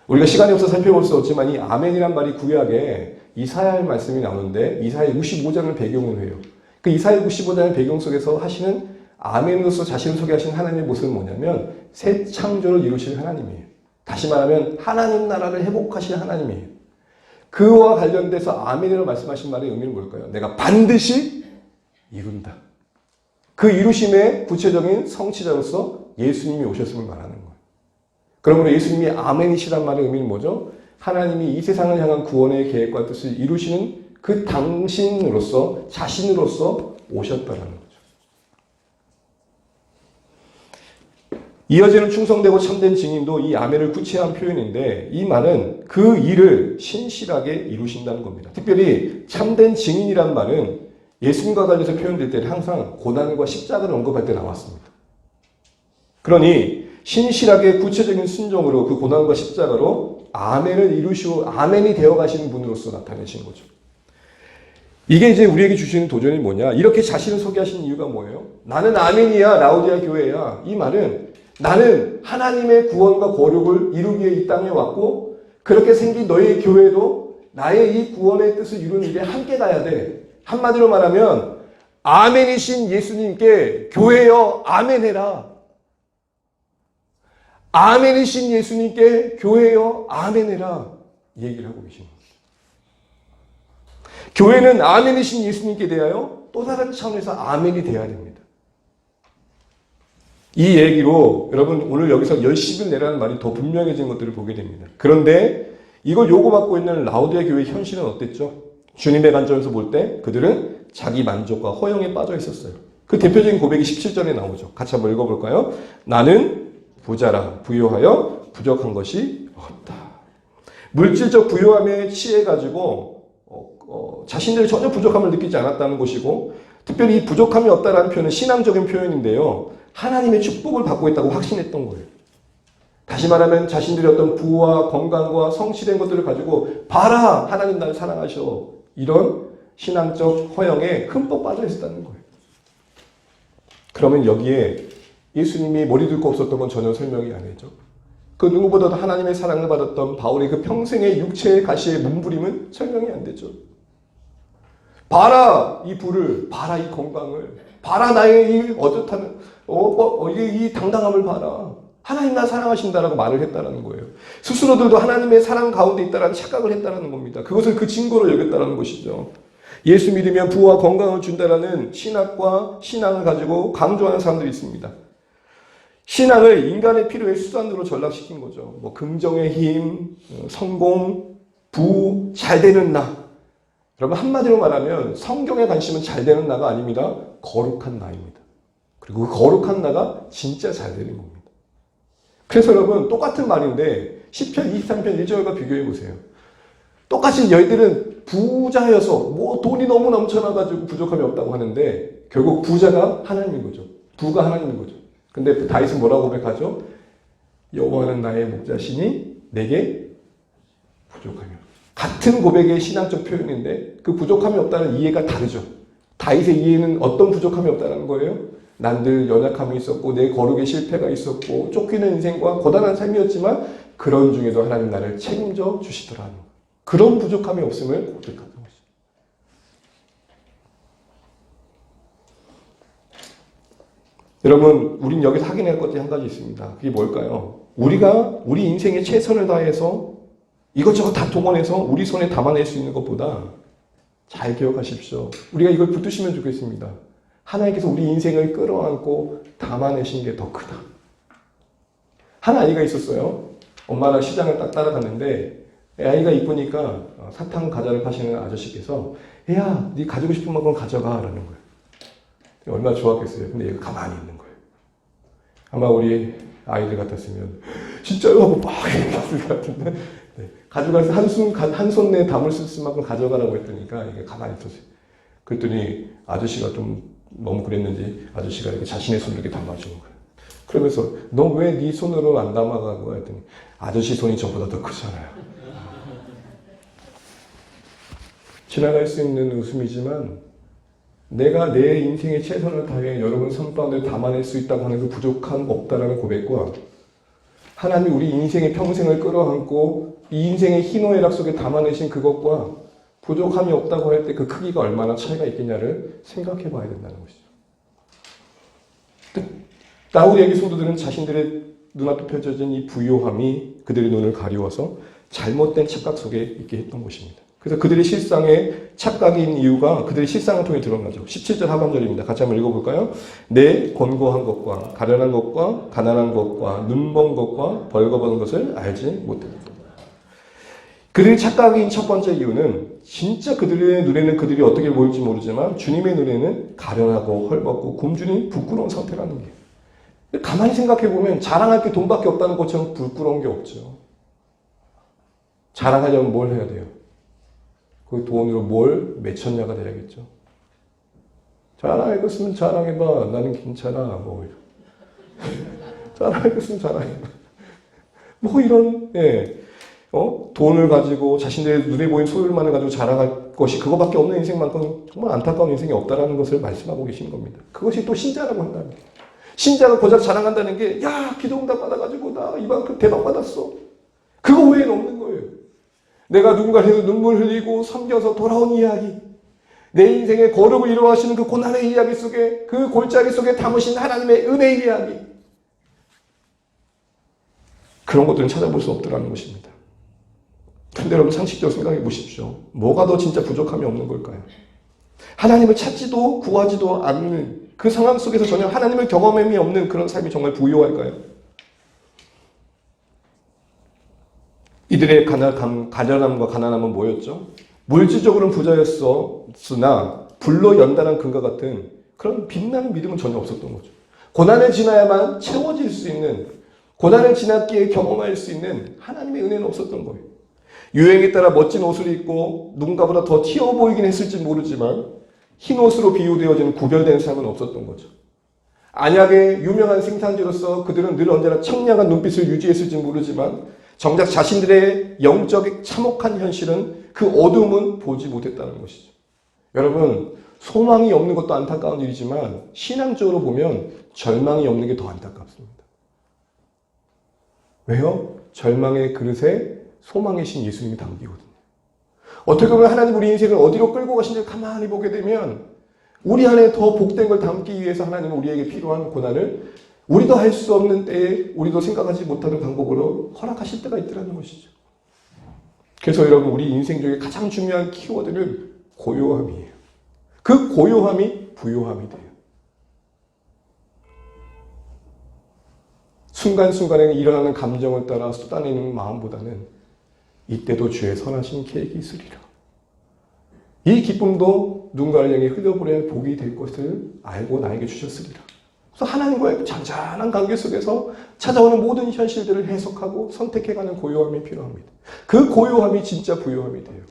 우리가 시간이 없어서 살펴볼 수 없지만 이 아멘이란 말이 구약에 이사야의 말씀이 나오는데 이사야 65장을 배경으로 해요. 그 이사야 65장의 배경 속에서 하시는 아멘으로서 자신을 소개하신 하나님의 모습은 뭐냐면 새 창조를 이루실 하나님이에요. 다시 말하면 하나님 나라를 회복하실 하나님이에요. 그와 관련돼서 아멘이라고 말씀하신 말의 의미는 뭘까요? 내가 반드시 이룬다. 그 이루심의 구체적인 성취자로서 예수님이 오셨음을 말하는 거예요. 그러므로 예수님이 아멘이시란 말의 의미는 뭐죠? 하나님이 이 세상을 향한 구원의 계획과 뜻을 이루시는 그 당신으로서 자신으로서 오셨다는 거죠. 이어지는 충성되고 참된 증인도 이 아멘을 구체화한 표현인데 이 말은 그 일을 신실하게 이루신다는 겁니다. 특별히 참된 증인이라는 말은 예수님과 관련해서 표현될 때는 항상 고난과 십자가를 언급할 때 나왔습니다. 그러니 신실하게 구체적인 순종으로 그 고난과 십자가로 아멘을 이루시고 아멘이 되어 가시는 분으로서 나타내신 거죠. 이게 이제 우리에게 주시는 도전이 뭐냐? 이렇게 자신을 소개하신 이유가 뭐예요? 나는 아멘이야, 라오디아 교회야. 이 말은 나는 하나님의 구원과 거룩을 이루기 위해 이 땅에 왔고 그렇게 생긴 너희 교회도 나의 이 구원의 뜻을 이루는 일에 함께 가야 돼. 한마디로 말하면 아멘이신 예수님께 교회여 아멘해라. 아멘이신 예수님께 교회여 아멘해라. 얘기를 하고 계십니다. 교회는 아멘이신 예수님께 대하여 또 다른 차원에서 아멘이 돼야 됩니다. 이 얘기로 여러분 오늘 여기서 10을 내라는 말이 더 분명해진 것들을 보게 됩니다. 그런데 이걸 요구받고 있는 라오디아 교회의 현실은 어땠죠? 주님의 관점에서 볼 때 그들은 자기 만족과 허영에 빠져 있었어요. 그 대표적인 고백이 17절에 나오죠. 같이 한번 읽어볼까요? 나는 부자라 부유하여 부족한 것이 없다. 물질적 부유함에 취해가지고 자신들이 전혀 부족함을 느끼지 않았다는 것이고 특별히 이 부족함이 없다라는 표현은 신앙적인 표현인데요. 하나님의 축복을 받고 있다고 확신했던 거예요. 다시 말하면 자신들이 어떤 부와 건강과 성취된 것들을 가지고 봐라 하나님 나를 사랑하셔 이런 신앙적 허영에 흠뻑 빠져 있었다는 거예요. 그러면 여기에 예수님이 머리 둘 거 없었던 건 전혀 설명이 안 되죠. 그 누구보다도 하나님의 사랑을 받았던 바울의 그 평생의 육체의 가시의 몸부림은 설명이 안 되죠. 봐라 이 부를, 봐라 이 건강을, 봐라 나의 이 어젓한 이 당당함을 봐라. 하나님 나 사랑하신다라고 말을 했다라는 거예요. 스스로들도 하나님의 사랑 가운데 있다라는 착각을 했다라는 겁니다. 그것을 그 증거로 여겼다라는 것이죠. 예수 믿으면 부와 건강을 준다라는 신학과 신앙을 가지고 강조하는 사람들이 있습니다. 신앙을 인간의 필요의 수단으로 전락시킨 거죠. 뭐 긍정의 힘, 성공, 부, 잘 되는 나. 여러분 한마디로 말하면 성경의 관심은 잘 되는 나가 아닙니다. 거룩한 나입니다. 그리고 그 거룩한 나가 진짜 잘 되는 겁니다. 그래서 여러분 똑같은 말인데 시편 23편 1절과 비교해 보세요. 똑같이 너희들은 부자여서 뭐 돈이 너무 넘쳐나가지고 부족함이 없다고 하는데 결국 부자가 하나님인 거죠. 부가 하나님인 거죠. 근데 다윗은 뭐라고 고백하죠? 여호와는 나의 목자시니 내게 부족함이 없다. 같은 고백의 신앙적 표현인데 그 부족함이 없다는 이해가 다르죠. 다윗의 이해는 어떤 부족함이 없다는 거예요? 난 늘 연약함이 있었고 내 거룩의 실패가 있었고 쫓기는 인생과 고단한 삶이었지만 그런 중에도 하나님 나를 책임져 주시더라는 거예요. 그런 부족함이 없음을 고백하는 것이죠. 여러분 우린 여기서 확인할 것이 한 가지 있습니다. 그게 뭘까요? 우리가 우리 인생에 최선을 다해서 이것저것 다 동원해서 우리 손에 담아낼 수 있는 것보다 잘 기억하십시오. 우리가 이걸 붙드시면 좋겠습니다. 하나님께서 우리 인생을 끌어안고 담아내신 게 더 크다. 한 아이가 있었어요. 엄마랑 시장을 딱 따라갔는데 아이가 이쁘니까 사탕 과자를 파시는 아저씨께서 야, 네 가지고 싶은 만큼 가져가 라는 거예요. 얼마나 좋았겠어요. 근데 얘가 가만히 있는 거예요. 아마 우리 아이들 같았으면 진짜요? 하고 막 얘기했을 것 같은데 네. 가져가서 한 손 내 담을 수 있을 만큼 가져가라고 했더니까 이게 가만히 있었어요. 그랬더니 아저씨가 좀 너무 그랬는지 아저씨가 이렇게 자신의 손을 이렇게 담아주는 거예요. 그러면서 너 왜 네 손으로 안 담아간 거야? 했더니 아저씨 손이 저보다 더 크잖아요. 지나갈 수 있는 웃음이지만 내가 내 인생의 최선을 다해 여러분 손바닥에 담아낼 수 있다고 하는 그 부족함 없다라는 고백과 하나님이 우리 인생의 평생을 끌어안고 이 인생의 희노애락 속에 담아내신 그것과 부족함이 없다고 할 때 그 크기가 얼마나 차이가 있겠냐를 생각해 봐야 된다는 것이죠. 다윗에게 성도들은 자신들의 눈앞에 펼쳐진 이 부요함이 그들의 눈을 가리워서 잘못된 착각 속에 있게 했던 것입니다. 그래서 그들의 실상에 착각인 이유가 그들의 실상을 통해 드러나죠. 17절 하반절입니다. 같이 한번 읽어볼까요? 내 권고한 것과 가련한 것과 가난한 것과 눈먼 것과 벌거벗은 것을 알지 못했다. 그들의 착각인 첫 번째 이유는 진짜 그들의 눈에는 그들이 어떻게 보일지 모르지만 주님의 눈에는 가련하고 헐벗고 굶주린 부끄러운 상태라는 게. 가만히 생각해보면 자랑할 게 돈밖에 없다는 것처럼 부끄러운 게 없죠. 자랑하려면 뭘 해야 돼요? 그 돈으로 뭘 몇천냐가 돼야겠죠. 자랑하겠으면 자랑해봐. 나는 괜찮아. 뭐 자랑하겠으면 자랑해봐. 뭐 이런 돈을 가지고 자신들의 눈에 보이는 소유만을 가지고 자랑할 것이 그거밖에 없는 인생만큼 정말 안타까운 인생이 없다라는 것을 말씀하고 계시는 겁니다. 그것이 또 신자라고 한다는 거예요. 신자가 고작 자랑한다는 게 야 기도응답 받아가지고 나 이만큼 대박 받았어. 그거 외에는 없는 거예요. 내가 누군가에서 눈물 흘리고 섬겨서 돌아온 이야기, 내 인생의 거룩을 이루어하시는 그 고난의 이야기 속에 그 골짜기 속에 담으신 하나님의 은혜의 이야기, 그런 것들은 찾아볼 수 없더라는 것입니다. 그런데 여러분 상식적으로 생각해 보십시오. 뭐가 더 진짜 부족함이 없는 걸까요? 하나님을 찾지도 구하지도 않는 그 상황 속에서 전혀 하나님을 경험함이 없는 그런 삶이 정말 부유할까요? 이들의 가련함과 가난함은 뭐였죠? 물질적으로는 부자였으나 불로 연단한 금과 같은 그런 빛나는 믿음은 전혀 없었던 거죠. 고난을 지나야만 채워질 수 있는, 고난을 지났기에 경험할 수 있는 하나님의 은혜는 없었던 거예요. 유행에 따라 멋진 옷을 입고 누군가보다 더 튀어 보이긴 했을지 모르지만 흰 옷으로 비유되어지는 구별된 삶은 없었던 거죠. 안약의 유명한 생산지로서 그들은 늘 언제나 청량한 눈빛을 유지했을지 모르지만 정작 자신들의 영적 참혹한 현실은 그 어둠은 보지 못했다는 것이죠. 여러분, 소망이 없는 것도 안타까운 일이지만 신앙적으로 보면 절망이 없는 게 더 안타깝습니다. 왜요? 절망의 그릇에 소망의 신 예수님이 담기거든요. 어떻게 보면 하나님 우리 인생을 어디로 끌고 가신지 가만히 보게 되면 우리 안에 더 복된 걸 담기 위해서 하나님은 우리에게 필요한 고난을 우리도 할 수 없는 때에 우리도 생각하지 못하는 방법으로 허락하실 때가 있더라는 것이죠. 그래서 여러분 우리 인생 중에 가장 중요한 키워드는 고요함이에요. 그 고요함이 부요함이 돼요. 순간순간에 일어나는 감정을 따라 쏟아내는 마음보다는 이때도 주의 선하신 계획이 있으리라. 이 기쁨도 누군가를 향해 흘려보내야 복이 될 것을 알고 나에게 주셨으리라. 그래서 하나님과의 잔잔한 관계 속에서 찾아오는 모든 현실들을 해석하고 선택해가는 고요함이 필요합니다. 그 고요함이 진짜 부요함이 돼요.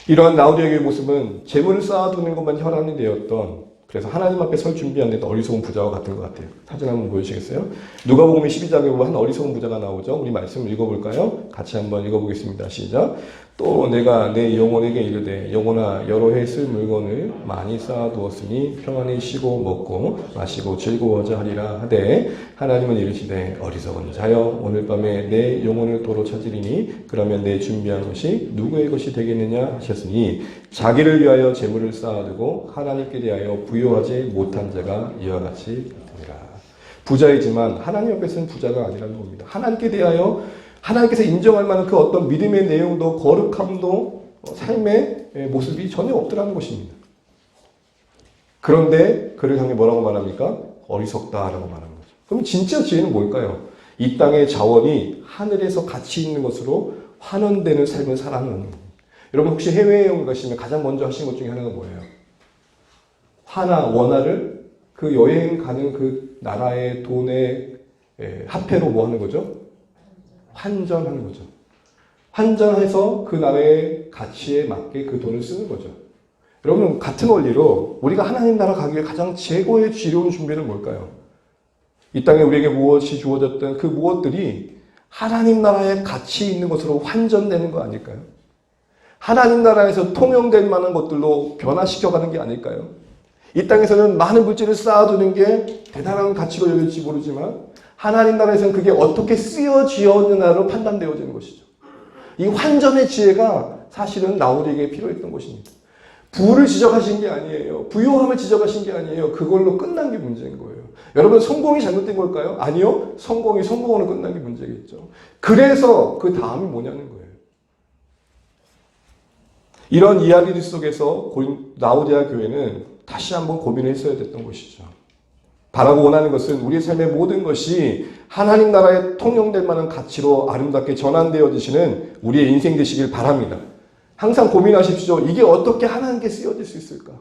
이러한 라우디에게의 모습은 재물을 쌓아두는 것만 혈안이 되었던, 그래서 하나님 앞에 설 준비 안 됐던 어리석은 부자와 같은 것 같아요. 사진 한번 보여주시겠어요? 누가복음 12장에 보면 한 어리석은 부자가 나오죠. 우리 말씀 읽어볼까요? 같이 한번 읽어보겠습니다. 시작. 또 내가 내 영혼에게 이르되 영혼아 여러 해 쓸 물건을 많이 쌓아두었으니 평안히 쉬고 먹고 마시고 즐거워하자 하리라 하되 하나님은 이르시되 어리석은 자여 오늘 밤에 내 영혼을 도로 찾으리니 그러면 내 준비한 것이 누구의 것이 되겠느냐 하셨으니 자기를 위하여 재물을 쌓아두고 하나님께 대하여 부요하지 못한 자가 이와 같이 되리라. 부자이지만 하나님 앞에서는 부자가 아니라는 겁니다. 하나님께 대하여 하나님께서 인정할 만한 그 어떤 믿음의 내용도 거룩함도 삶의 모습이 전혀 없더라는 것입니다. 그런데 그를 향해 뭐라고 말합니까? 어리석다라고 말하는 거죠. 그럼 진짜 지혜는 뭘까요? 이 땅의 자원이 하늘에서 가치 있는 것으로 환원되는 삶을 살아가는 겁니다. 여러분 혹시 해외여행 가시면 가장 먼저 하신 것 중에 하나가 뭐예요? 화나 원화를 그 여행 가는 그 나라의 돈의 화폐로 뭐 하는 거죠? 환전하는 거죠. 환전해서 그 나라의 가치에 맞게 그 돈을 쓰는 거죠. 여러분, 같은 원리로 우리가 하나님 나라 가기 위해 가장 최고의 지혜로운 준비는 뭘까요? 이 땅에 우리에게 무엇이 주어졌던 그 무엇들이 하나님 나라의 가치 있는 것으로 환전되는 거 아닐까요? 하나님 나라에서 통용될 만한 것들로 변화시켜가는 게 아닐까요? 이 땅에서는 많은 물질을 쌓아두는 게 대단한 가치로 여길지 모르지만 하나님 나라에서는 그게 어떻게 쓰여지었느냐로 판단되어지는 것이죠. 이 환전의 지혜가 사실은 라오디에게 필요했던 것입니다. 부를 지적하신 게 아니에요. 부요함을 지적하신 게 아니에요. 그걸로 끝난 게 문제인 거예요. 여러분, 성공이 잘못된 걸까요? 아니요. 성공이 성공으로 끝난 게 문제겠죠. 그래서 그 다음이 뭐냐는 거예요. 이런 이야기들 속에서 라오디아 교회는 다시 한번 고민을 했어야 됐던 것이죠. 바라고 원하는 것은 우리의 삶의 모든 것이 하나님 나라에 통용될 만한 가치로 아름답게 전환되어지시는 우리의 인생 되시길 바랍니다. 항상 고민하십시오. 이게 어떻게 하나님께 쓰여질 수 있을까?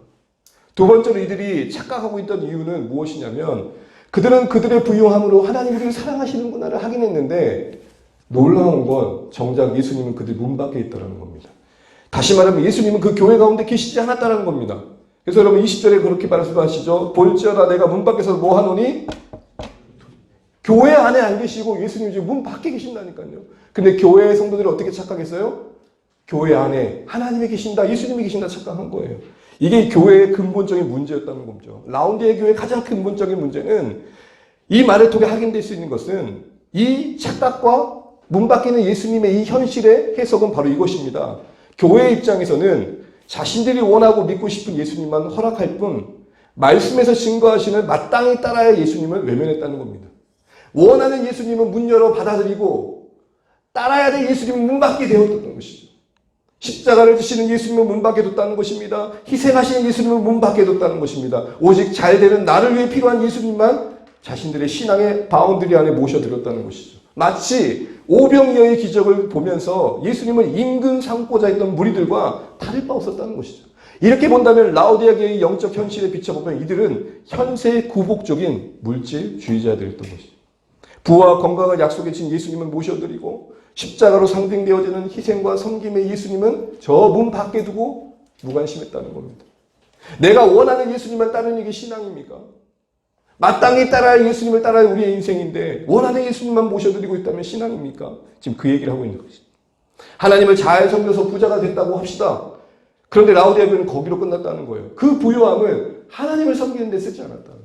두 번째로 이들이 착각하고 있던 이유는 무엇이냐면 그들은 그들의 부유함으로 하나님 우리를 사랑하시는구나를 하긴 했는데 놀라운 건 정작 예수님은 그들 문 밖에 있다는 겁니다. 다시 말하면 예수님은 그 교회 가운데 계시지 않았다는 겁니다. 그래서 여러분 20절에 그렇게 말씀하시죠. 볼지어다 내가 문 밖에서 뭐 하노니? 교회 안에 안 계시고 예수님이 지금 문 밖에 계신다니까요. 근데 교회의 성도들이 어떻게 착각했어요? 교회 안에 하나님이 계신다, 예수님이 계신다 착각한 거예요. 이게 교회의 근본적인 문제였다는 거죠. 라오디아 교회의 가장 근본적인 문제는 이 말을 통해 확인될 수 있는 것은 이 착각과 문 밖에 있는 예수님의 이 현실의 해석은 바로 이것입니다. 교회의 입장에서는 자신들이 원하고 믿고 싶은 예수님만 허락할 뿐 말씀에서 증거하시는 마땅히 따라야 예수님을 외면했다는 겁니다. 원하는 예수님은 문 열어 받아들이고 따라야 될 예수님은 문 밖에 되었던 것이죠. 십자가를 지시는 예수님은 문 밖에 뒀다는 것입니다. 희생하시는 예수님은 문 밖에 뒀다는 것입니다. 오직 잘되는 나를 위해 필요한 예수님만 자신들의 신앙의 바운드리 안에 모셔드렸다는 것이죠. 마치 오병이어의 기적을 보면서 예수님을 임금 삼고자 했던 무리들과 다를 바 없었다는 것이죠. 이렇게 본다면 라오디아계의 영적 현실에 비춰보면 이들은 현세 구복적인 물질주의자들이었던 것이죠. 부와 건강을 약속해 준 예수님을 모셔드리고 십자가로 상징되어지는 희생과 섬김의 예수님은 저 문 밖에 두고 무관심했다는 겁니다. 내가 원하는 예수님만 따르는 게 신앙입니까? 마땅히 따라야 예수님을 따라야 우리의 인생인데 원하는 예수님만 모셔드리고 있다면 신앙입니까? 지금 그 얘기를 하고 있는 것이죠. 하나님을 잘 섬겨서 부자가 됐다고 합시다. 그런데 라오디아 교회는 거기로 끝났다는 거예요. 그 부요함을 하나님을 섬기는 데 쓰지 않았다는 거예요.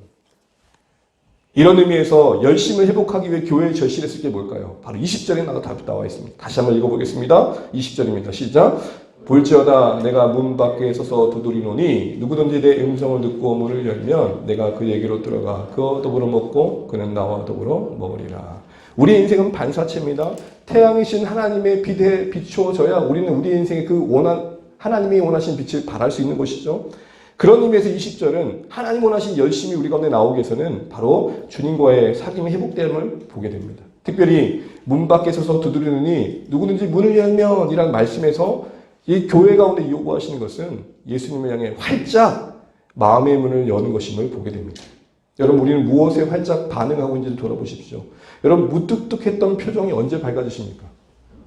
이런 의미에서 열심을 회복하기 위해 교회에 절실했을 게 뭘까요? 바로 20절에 나와 있습니다. 다시 한번 읽어보겠습니다. 20절입니다. 시작. 볼지어다 내가 문 밖에 서서 두드리노니 누구든지 내 음성을 듣고 문을 열면 내가 그에게로 들어가 그와 더불어 먹고 그는 나와 더불어 먹으리라. 우리의 인생은 반사체입니다. 태양이신 하나님의 빛에 비추어져야 우리는 우리의 인생의 하나님이 원하신 빛을 발할 수 있는 것이죠. 그런 의미에서 20절은 하나님 원하신 열심이 우리 가운데 나오기 위해서는 바로 주님과의 사귐의 회복됨을 보게 됩니다. 특별히 문 밖에 서서 두드리느니 누구든지 문을 열면 이라는 말씀에서 이 교회 가운데 요구하시는 것은 예수님을 향해 활짝 마음의 문을 여는 것임을 보게 됩니다. 여러분 우리는 무엇에 활짝 반응하고 있는지를 돌아보십시오. 여러분 무뚝뚝했던 표정이 언제 밝아지십니까?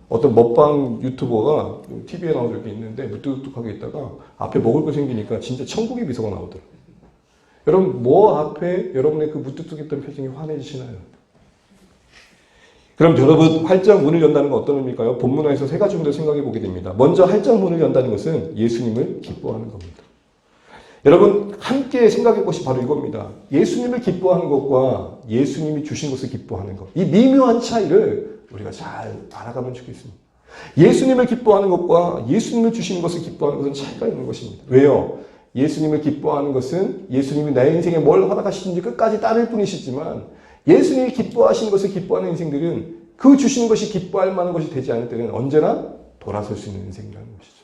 어떤 먹방 유튜버가 TV에 나온 적이 있는데 무뚝뚝하게 있다가 앞에 먹을 거 생기니까 진짜 천국의 미소가 나오더라고요. 여러분 뭐 앞에 여러분의 그 무뚝뚝했던 표정이 환해지시나요? 그럼 여러분 활짝 문을 연다는 건 어떤 의미일까요? 본문에서 세 가지 정도 생각해 보게 됩니다. 먼저 활짝 문을 연다는 것은 예수님을 기뻐하는 겁니다. 여러분 함께 생각해 보시 바로 이겁니다. 예수님을 기뻐하는 것과 예수님이 주신 것을 기뻐하는 것. 이 미묘한 차이를 우리가 잘 알아가면 좋겠습니다. 예수님을 기뻐하는 것과 예수님을 주시는 것을 기뻐하는 것은 차이가 있는 것입니다. 왜요? 예수님을 기뻐하는 것은 예수님이 나의 인생에 뭘 허락하시는지 끝까지 따를 뿐이시지만 예수님이 기뻐하시는 것을 기뻐하는 인생들은 그 주시는 것이 기뻐할 만한 것이 되지 않을 때는 언제나 돌아설 수 있는 인생이라는 것이죠.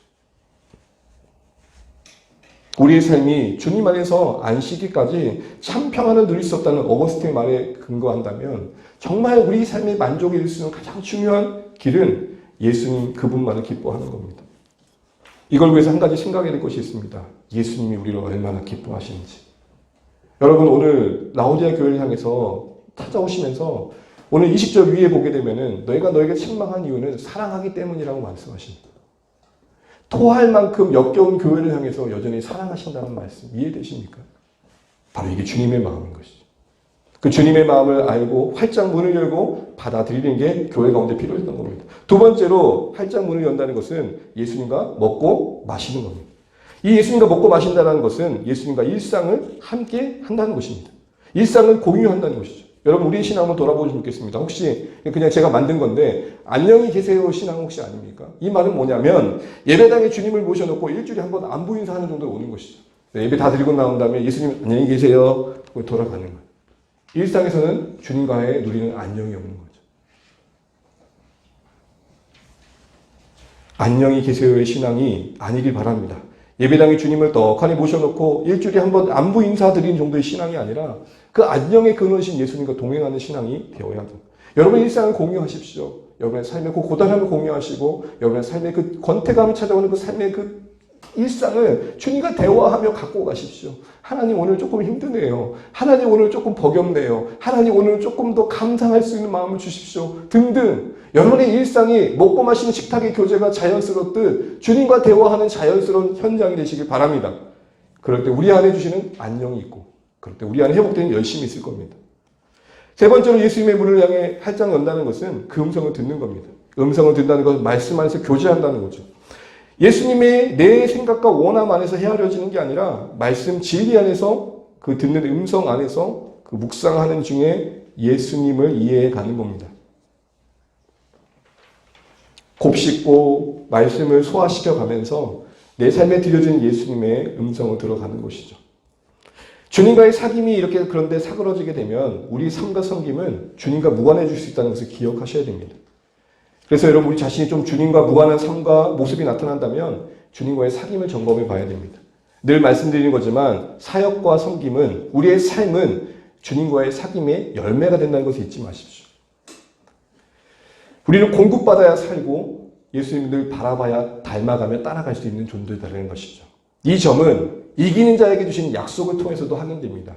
우리의 삶이 주님 안에서 안식일까지 참 평안을 누릴 수 없다는 어거스틴의 말에 근거한다면 정말 우리 삶의 만족에 이를 수 있는 가장 중요한 길은 예수님 그분만을 기뻐하는 겁니다. 이걸 위해서 한 가지 생각해야 될 것이 있습니다. 예수님이 우리를 얼마나 기뻐하시는지. 여러분 오늘 라오디아 교회를 향해서 찾아오시면서 오늘 20절 위에 보게 되면은 너희가 너에게 책망한 이유는 사랑하기 때문이라고 말씀하십니다. 토할 만큼 역겨운 교회를 향해서 여전히 사랑하신다는 말씀 이해되십니까? 바로 이게 주님의 마음인 것이죠. 그 주님의 마음을 알고 활짝 문을 열고 받아들이는 게 교회 가운데 필요했던 겁니다. 두 번째로 활짝 문을 연다는 것은 예수님과 먹고 마시는 겁니다. 이 예수님과 먹고 마신다는 것은 예수님과 일상을 함께 한다는 것입니다. 일상을 공유한다는 것이죠. 여러분 우리의 신앙을 돌아보시면 좋겠습니다. 혹시 그냥 제가 만든 건데 안녕히 계세요 신앙 혹시 아닙니까? 이 말은 뭐냐면 예배당에 주님을 모셔놓고 일주일에 한 번 안부 인사하는 정도로 오는 것이죠. 예배 다 드리고 나온 다음에 예수님 안녕히 계세요 하고 돌아가는 거예요. 일상에서는 주님과의 누리는 안녕이 없는 거죠. 안녕히 계세요의 신앙이 아니길 바랍니다. 예배당에 주님을 떡하니 모셔놓고 일주일에 한 번 안부 인사드리는 정도의 신앙이 아니라 그 안녕의 근원이신 예수님과 동행하는 신앙이 되어야 합니다. 여러분 일상을 공유하십시오. 여러분의 삶의 그 고단함을 공유하시고 여러분의 삶의 그 권태감을 찾아오는 그 삶의 그 일상을 주님과 대화하며 갖고 가십시오. 하나님 오늘 조금 힘드네요. 하나님 오늘 조금 버겁네요. 하나님 오늘 조금 더 감상할 수 있는 마음을 주십시오. 등등. 여러분의 일상이 먹고 마시는 식탁의 교제가 자연스럽듯 주님과 대화하는 자연스러운 현장이 되시길 바랍니다. 그럴 때 우리 안에 주시는 안녕이 있고 그럴 때 우리 안에 회복되는 열심이 있을 겁니다. 세 번째로 예수님의 문을 향해 활짝 연다는 것은 그 음성을 듣는 겁니다. 음성을 듣는다는 것은 말씀 안에서 교제한다는 거죠. 예수님의 내 생각과 원함 안에서 헤아려지는 게 아니라 말씀 진리 안에서 그 듣는 음성 안에서 그 묵상하는 중에 예수님을 이해해 가는 겁니다. 곱씹고 말씀을 소화시켜 가면서 내 삶에 들려진 예수님의 음성을 들어가는 것이죠. 주님과의 사귐이 이렇게 그런데 사그러지게 되면 우리 삶과 섬김은 주님과 무관해질 수 있다는 것을 기억하셔야 됩니다. 그래서 여러분 우리 자신이 좀 주님과 무관한 삶과 모습이 나타난다면 주님과의 사귐을 점검해 봐야 됩니다. 늘 말씀드리는 거지만 사역과 섬김은 우리의 삶은 주님과의 사귐의 열매가 된다는 것을 잊지 마십시오. 우리는 공급받아야 살고 예수님을 바라봐야 닮아가며 따라갈 수 있는 존재다라는 것이죠. 이 점은 이기는 자에게 주신 약속을 통해서도 확인됩니다.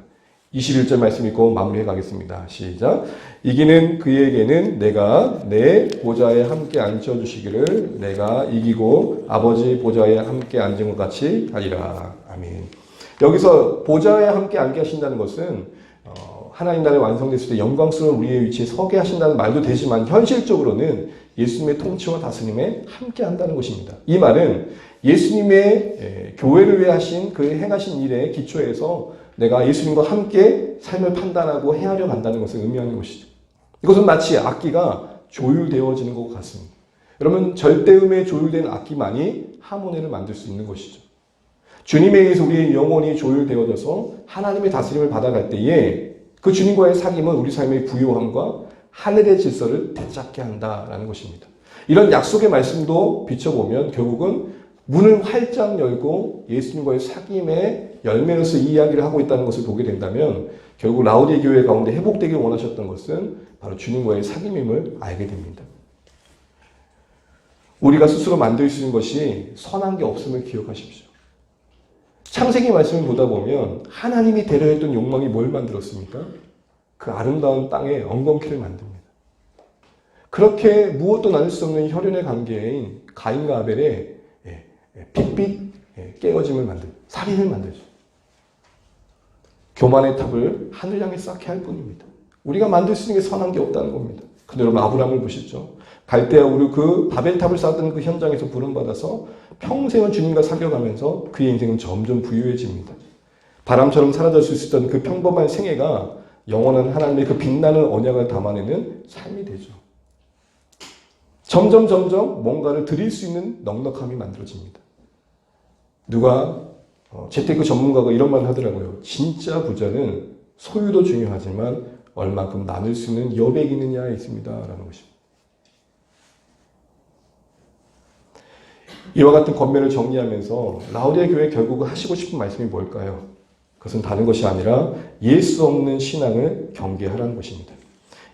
21절 말씀 읽고 마무리해 가겠습니다. 시작. 이기는 그에게는 내가 내 보좌에 함께 앉혀주시기를 내가 이기고 아버지 보좌에 함께 앉은 것 같이 하리라. 아멘. 여기서 보좌에 함께 앉게 하신다는 것은 하나님 나라에 완성됐을 때 영광스러운 우리의 위치에 서게 하신다는 말도 되지만 현실적으로는 예수님의 통치와 다스림에 함께 한다는 것입니다. 이 말은 예수님의 교회를 위해 하신 그 행하신 일의 기초에서 내가 예수님과 함께 삶을 판단하고 헤아려 간다는 것을 의미하는 것이죠. 이것은 마치 악기가 조율되어지는 것 같습니다. 여러분 절대음에 조율된 악기만이 하모니를 만들 수 있는 것이죠. 주님에 의해서 우리의 영혼이 조율되어져서 하나님의 다스림을 받아갈 때에 그 주님과의 사귐은 우리 삶의 부요함과 하늘의 질서를 되찾게 한다라는 것입니다. 이런 약속의 말씀도 비춰보면 결국은 문을 활짝 열고 예수님과의 사귐의 열매로서 이 이야기를 하고 있다는 것을 보게 된다면 결국 라오디아 교회 가운데 회복되길 원하셨던 것은 바로 주님과의 사귐임을 알게 됩니다. 우리가 스스로 만들 수 있는 것이 선한 게 없음을 기억하십시오. 창세기 말씀을 보다 보면 하나님이 되려 했던 욕망이 뭘 만들었습니까? 그 아름다운 땅에 엉겅퀴를 만듭니다. 그렇게 무엇도 나눌 수 없는 혈연의 관계인 가인과 아벨의 핏빛 깨어짐을 살인을 만들죠. 교만의 탑을 하늘 향해 쌓게 할 뿐입니다. 우리가 만들 수 있는 게 선한 게 없다는 겁니다. 근데 여러분 아브라함을 보시죠. 갈대아 우르 그 바벨탑을 쌓았던 그 현장에서 부름받아서 평생을 주님과 사귀어가면서 그의 인생은 점점 부유해집니다. 바람처럼 사라질 수 있었던 그 평범한 생애가 영원한 하나님의 그 빛나는 언약을 담아내는 삶이 되죠. 점점 뭔가를 드릴 수 있는 넉넉함이 만들어집니다. 누가 재테크 전문가가 이런 말 하더라고요. 진짜 부자는 소유도 중요하지만 얼마큼 나눌 수 있는 여백이 있느냐에 있습니다. 라는 것입니다. 이와 같은 권면을 정리하면서 라오디아 교회 결국 하시고 싶은 말씀이 뭘까요? 그것은 다른 것이 아니라 예수 없는 신앙을 경계하라는 것입니다.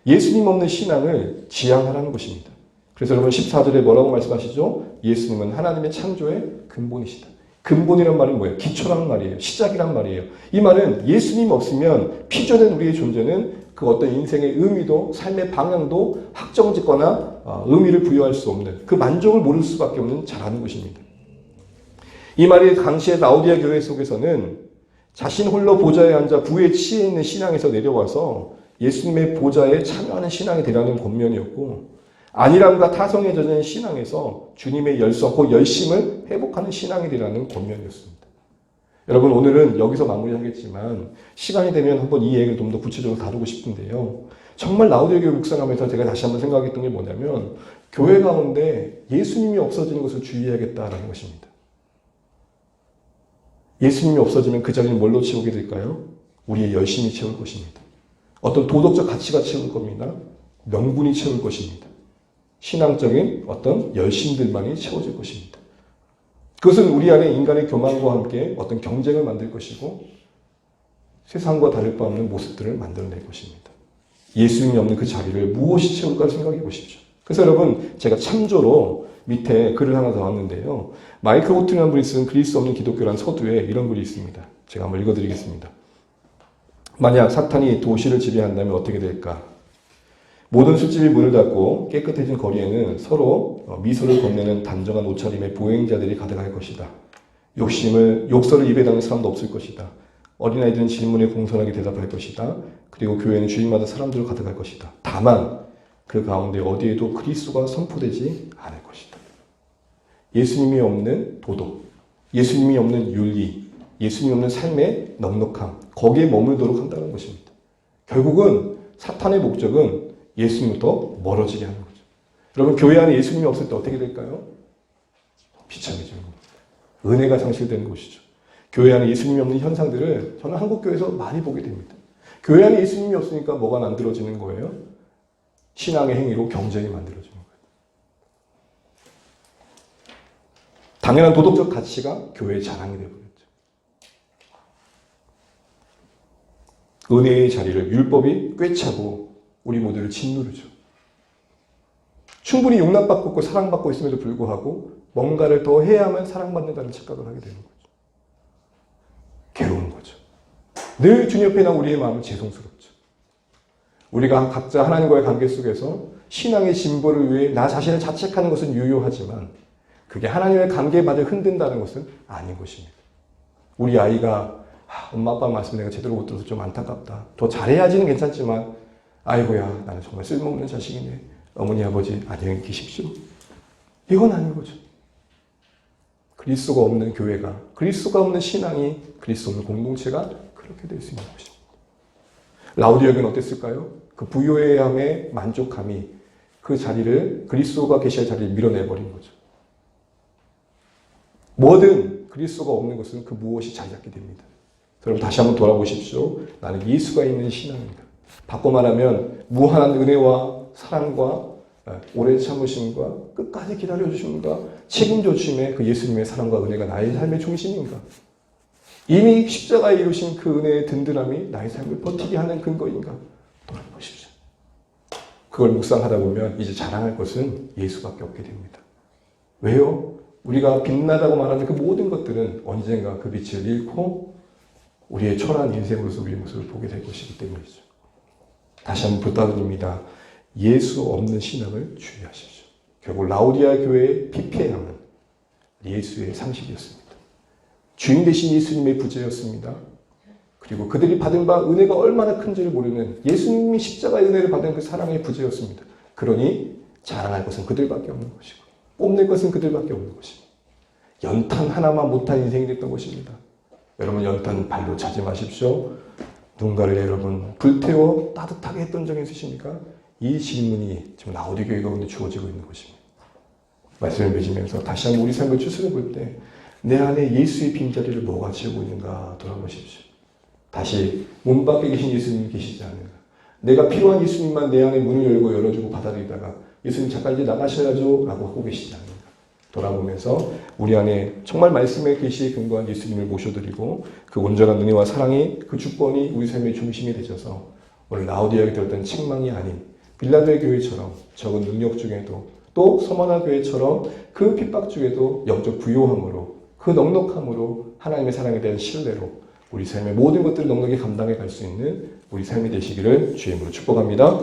예수님 없는 신앙을 지향하라는 것입니다. 그래서 여러분 14절에 뭐라고 말씀하시죠? 예수님은 하나님의 창조의 근본이시다. 근본이란 말은 뭐예요? 기초란 말이에요. 시작이란 말이에요. 이 말은 예수님 없으면 피조된 우리의 존재는 그 어떤 인생의 의미도 삶의 방향도 확정짓거나 의미를 부여할 수 없는 그 만족을 모를 수밖에 없는 잘하는 것입니다. 이 말이 당시의 라오디아 교회 속에서는 자신 홀로 보좌에 앉아 부에 취해 있는 신앙에서 내려와서 예수님의 보좌에 참여하는 신앙이 되라는 권면이었고 안일함과 타성에 젖은 신앙에서 주님의 열성, 그 열심을 회복하는 신앙이 되라는 권면이었습니다. 여러분 오늘은 여기서 마무리하겠지만 시간이 되면 한번 이 얘기를 좀 더 구체적으로 다루고 싶은데요. 정말 라오디아 교회 묵상하면서 제가 다시 한번 생각했던 게 뭐냐면 교회 가운데 예수님이 없어지는 것을 주의해야겠다라는 것입니다. 예수님이 없어지면 그 자리는 뭘로 채우게 될까요? 우리의 열심이 채울 것입니다. 어떤 도덕적 가치가 채울 겁니다. 명분이 채울 것입니다. 신앙적인 어떤 열심들만이 채워질 것입니다. 그것은 우리 안에 인간의 교만과 함께 어떤 경쟁을 만들 것이고 세상과 다를 바 없는 모습들을 만들어낼 것입니다. 예수님이 없는 그 자리를 무엇이 채울까 생각해 보십시오. 그래서 여러분 제가 참조로 밑에 글을 하나 더 왔는데요. 마이클 호트라는 분이 쓴 그리스 없는 기독교라는 서두에 이런 글이 있습니다. 제가 한번 읽어드리겠습니다. 만약 사탄이 도시를 지배한다면 어떻게 될까? 모든 술집이 문을 닫고 깨끗해진 거리에는 서로 미소를 건네는 단정한 옷차림의 보행자들이 가득할 것이다. 욕설을 입에 담는 사람도 없을 것이다. 어린아이들은 질문에 공손하게 대답할 것이다. 그리고 교회는 주일마다 사람들로 가득할 것이다. 다만 그 가운데 어디에도 그리스도가 선포되지 않을 것이다. 예수님이 없는 도덕, 예수님이 없는 윤리, 예수님이 없는 삶의 넉넉함, 거기에 머물도록 한다는 것입니다. 결국은 사탄의 목적은 예수님부터 멀어지게 하는 거죠. 여러분 교회 안에 예수님이 없을 때 어떻게 될까요? 비참해지는 겁니다. 은혜가 상실되는 것이죠. 교회 안에 예수님이 없는 현상들을 저는 한국 교회에서 많이 보게 됩니다. 교회 안에 예수님이 없으니까 뭐가 만들어지는 거예요? 신앙의 행위로 경쟁이 만들어지는 거예요. 당연한 도덕적 가치가 교회의 자랑이 되어버렸죠. 은혜의 자리를 율법이 꿰차고 우리 모두를 짓누르죠. 충분히 용납받고 있고 사랑받고 있음에도 불구하고 뭔가를 더 해야만 사랑받는다는 착각을 하게 되는 거죠. 괴로운 거죠. 늘 주님 옆에 나온 우리의 마음은 죄송스럽죠. 우리가 각자 하나님과의 관계 속에서 신앙의 진보를 위해 나 자신을 자책하는 것은 유효하지만 그게 하나님의 관계에 받을 흔든다는 것은 아닌 것입니다. 우리 아이가 엄마 아빠 말씀 내가 제대로 못 들어서 좀 안타깝다. 더 잘해야지는 괜찮지만 아이고야 나는 정말 쓸모없는 자식이네. 어머니 아버지 안녕히 계십시오. 이건 아닌 거죠. 그리스도가 없는 교회가, 그리스도가 없는 신앙이, 그리스도 없는 공동체가 그렇게 될 수 있는 것입니다. 라오디아 교회는 어땠을까요? 그 부요함의 만족함이 그 자리를, 그리스도가 계실 자리를 밀어내버린 거죠. 뭐든 그리스도가 없는 것은 그 무엇이 자리 잡게 됩니다. 여러분 다시 한번 돌아보십시오. 나는 예수가 있는 신앙입니다. 바꿔 말하면 무한한 은혜와 사랑과 오래 참으심과 끝까지 기다려주심과 책임져 주심의 그 예수님의 사랑과 은혜가 나의 삶의 중심인가? 이미 십자가에 이루신 그 은혜의 든든함이 나의 삶을 버티게 하는 근거인가? 돌아보십시오. 그걸 묵상하다 보면 이제 자랑할 것은 예수밖에 없게 됩니다. 왜요? 우리가 빛나다고 말하는 그 모든 것들은 언젠가 그 빛을 잃고 우리의 초라한 인생으로서 우리의 모습을 보게 될 것이기 때문이죠. 다시 한번 부탁드립니다. 예수 없는 신앙을 주의하십시오. 결국 라오디아 교회의 피폐함은 예수의 상실이었습니다. 주인 되신 예수님의 부재였습니다. 그리고 그들이 받은 바 은혜가 얼마나 큰지를 모르는 예수님이 십자가의 은혜를 받은 그 사랑의 부재였습니다. 그러니 자랑할 것은 그들밖에 없는 것이고 뽐낼 것은 그들밖에 없는 것입니다. 연탄 하나만 못한 인생이 됐던 것입니다. 여러분 연탄 발로 차지 마십시오. 누군가를 여러분 불태워 따뜻하게 했던 적이 있으십니까? 이 질문이 지금 라오디아 교회 가운데 주어지고 있는 것입니다. 말씀을 맺으면서 다시 한번 우리 삶을 추스려 볼 때 내 안에 예수의 빈자리를 뭐가 채우고 있는가 돌아보십시오. 다시 문 밖에 계신 예수님이 계시지 않는가. 내가 필요한 예수님만 내 안에 문을 열고 열어주고 받아들이다가 예수님 잠깐 이제 나가셔야죠 라고 하고 계시지 않는가. 돌아보면서 우리 안에 정말 말씀의 계시에 근거한 예수님을 모셔드리고 그 온전한 은혜와 사랑이 그 주권이 우리 삶의 중심이 되셔서 오늘 라오디아에 들었던 책망이 아닌 빌라델 교회처럼 적은 능력 중에도 또 서머나 교회처럼 그 핍박 중에도 영적 부요함으로 그 넉넉함으로 하나님의 사랑에 대한 신뢰로 우리 삶의 모든 것들을 넉넉히 감당해 갈 수 있는 우리 삶이 되시기를 주의 이름으로 축복합니다.